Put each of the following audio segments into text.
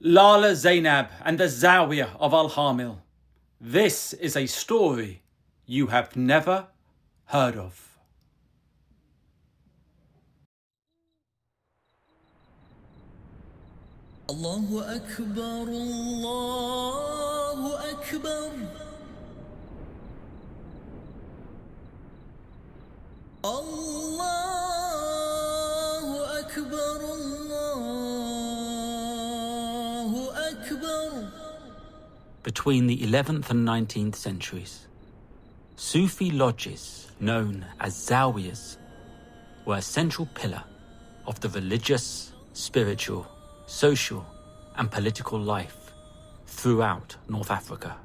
Lala Zainab and the Zawiya of Al-Hamil. This is a story you have never heard of. Allahu Akbar, Allahu Akbar. Allahu Akbar, Allahu Akbar. Between the 11th and 19th centuries, Sufi lodges known as Zawiyas were a central pillar of the religious, spiritual, social and political life throughout North Africa.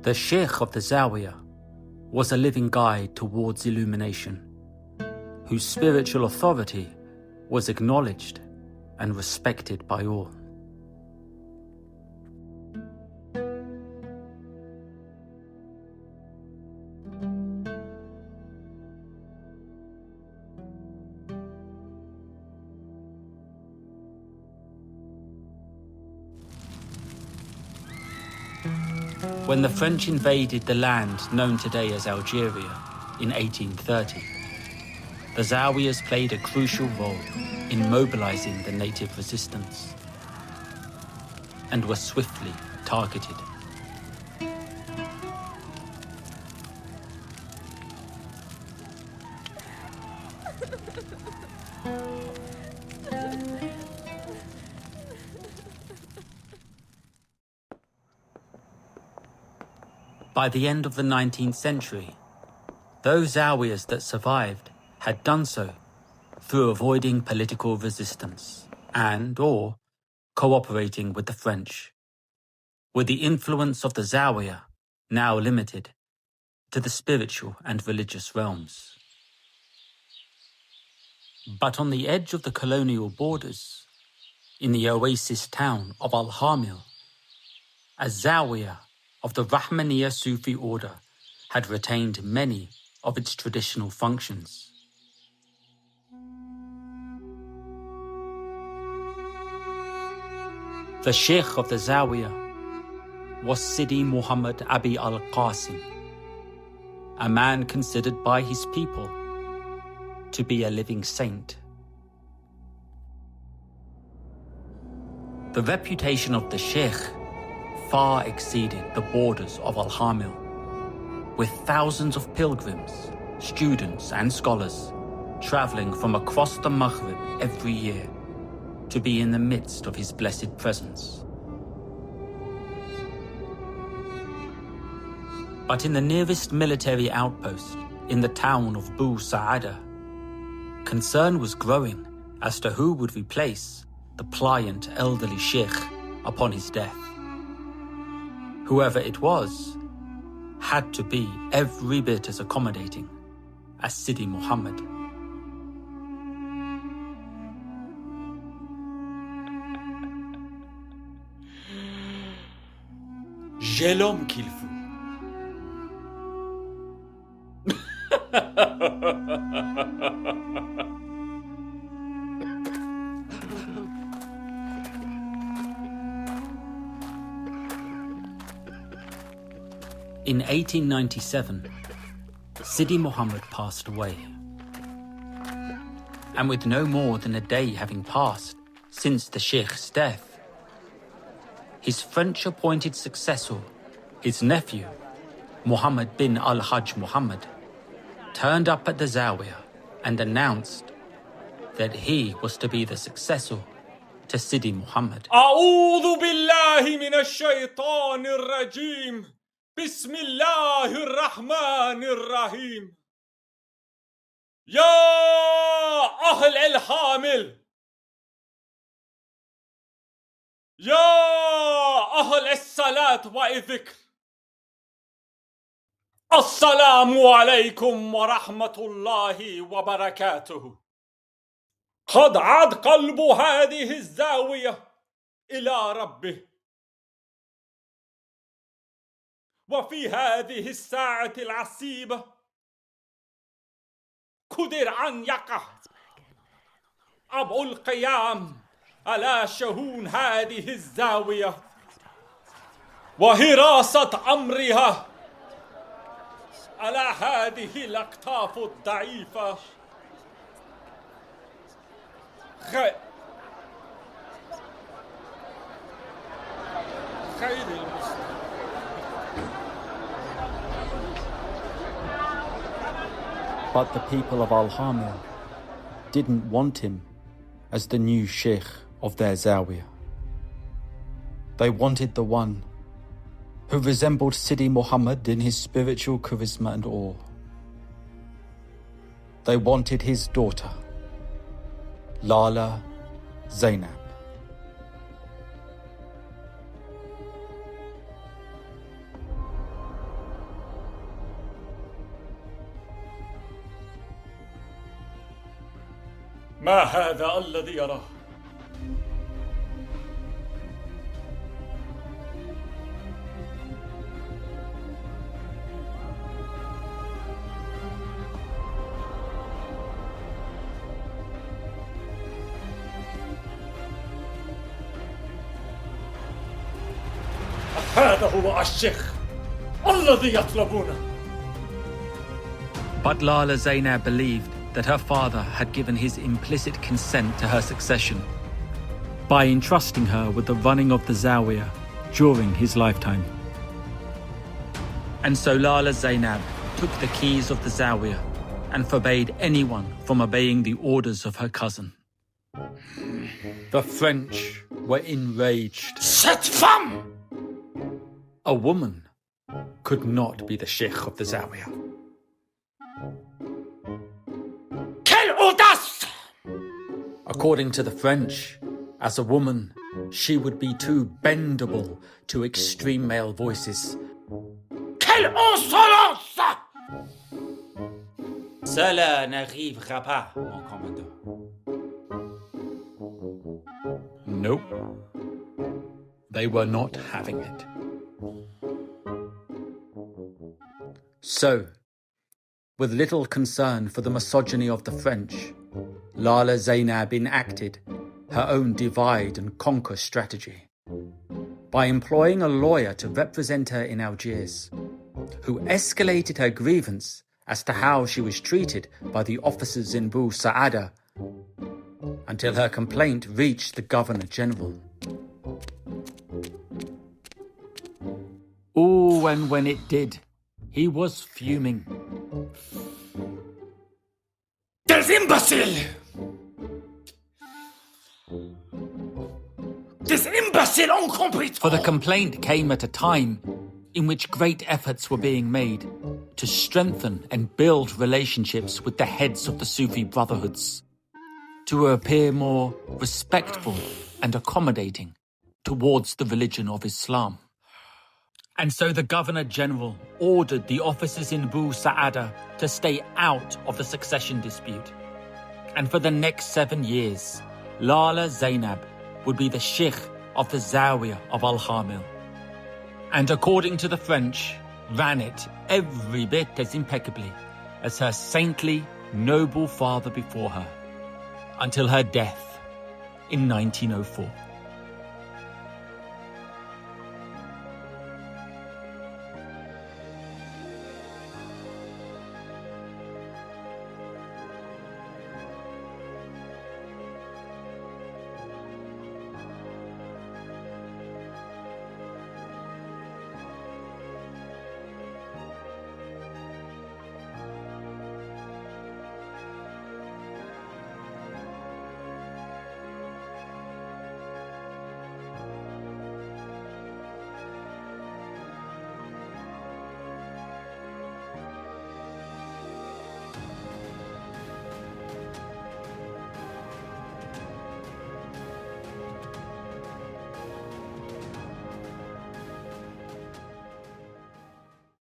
The Sheikh of the Zawiya was a living guide towards illumination, whose spiritual authority was acknowledged and respected by all. When the French invaded the land known today as Algeria in 1830, the Zawiyas played a crucial role in mobilizing the native resistance and were swiftly targeted. By the end of the 19th century, those Zawiyas that survived had done so through avoiding political resistance and/or cooperating with the French, with the influence of the Zawiya now limited to the spiritual and religious realms. But on the edge of the colonial borders, in the oasis town of Al-Hamil, a Zawiya of the Rahmaniya Sufi order had retained many of its traditional functions. The Sheikh of the Zawiya was Sidi Muhammad Abi al-Qasim, a man considered by his people to be a living saint. The reputation of the Sheikh far exceeded the borders of Al-Hamil, with thousands of pilgrims, students and scholars traveling from across the Maghrib every year to be in the midst of his blessed presence. But in the nearest military outpost in the town of Bu Sa'ada, concern was growing as to who would replace the pliant elderly Sheikh upon his death. Whoever it was had to be every bit as accommodating as Sidi Muhammad. J'ai l'homme qu'il faut. In 1897, Sidi Muhammad passed away. And with no more than a day having passed since the Sheikh's death, his French-appointed successor, his nephew, Muhammad bin al-Hajj Muhammad, turned up at the Zawiya and announced that he was to be the successor to Sidi Muhammad. أعوذ بالله من الشيطان الرجيم بسم الله الرحمن الرحيم يا أهل الحامل يا أهل الصلاة والذكر السلام عليكم ورحمة الله وبركاته. قد عاد قلب هذه الزاوية إلى ربه، وفي هذه الساعة العصيبة قدر أن يقع أبو القيام على شؤون هذه الزاوية وحراسة أمرها على هذه الأقطاف الضعيفة. خير المسلمين. But the people of Al-Hamil didn't want him as the new sheikh of their Zawiyah. They wanted the one who resembled Sidi Muhammad in his spiritual charisma and awe. They wanted his daughter, Lala Zainab. ما هذا الذي يراه؟ هذا هو الشيخ الذي يطلبونه. But Lala Zainab believed that her father had given his implicit consent to her succession by entrusting her with the running of the Zawiyah during his lifetime. And so Lala Zainab took the keys of the Zawiyah and forbade anyone from obeying the orders of her cousin. The French were enraged. Cette femme! A woman could not be the sheikh of the Zawiyah. Quelle audace! According to the French, as a woman, she would be too bendable to extreme male voices. Quelle insolence! Cela n'arrivera pas, mon commandant. Nope. They were not having it. So, with little concern for the misogyny of the French, Lala Zainab enacted her own divide and conquer strategy by employing a lawyer to represent her in Algiers, who escalated her grievance as to how she was treated by the officers in Bou Saada until her complaint reached the Governor-General. Oh, and when it did, he was fuming. Des imbéciles! Des imbéciles incompétents! For the complaint came at a time in which great efforts were being made to strengthen and build relationships with the heads of the Sufi brotherhoods, to appear more respectful and accommodating towards the religion of Islam. And so the Governor-General ordered the officers in Bou Saada to stay out of the succession dispute. And for the next 7 years, Lala Zainab would be the sheikh of the Zawiyah of Al-Hamil. And according to the French, ran it every bit as impeccably as her saintly, noble father before her, until her death in 1904.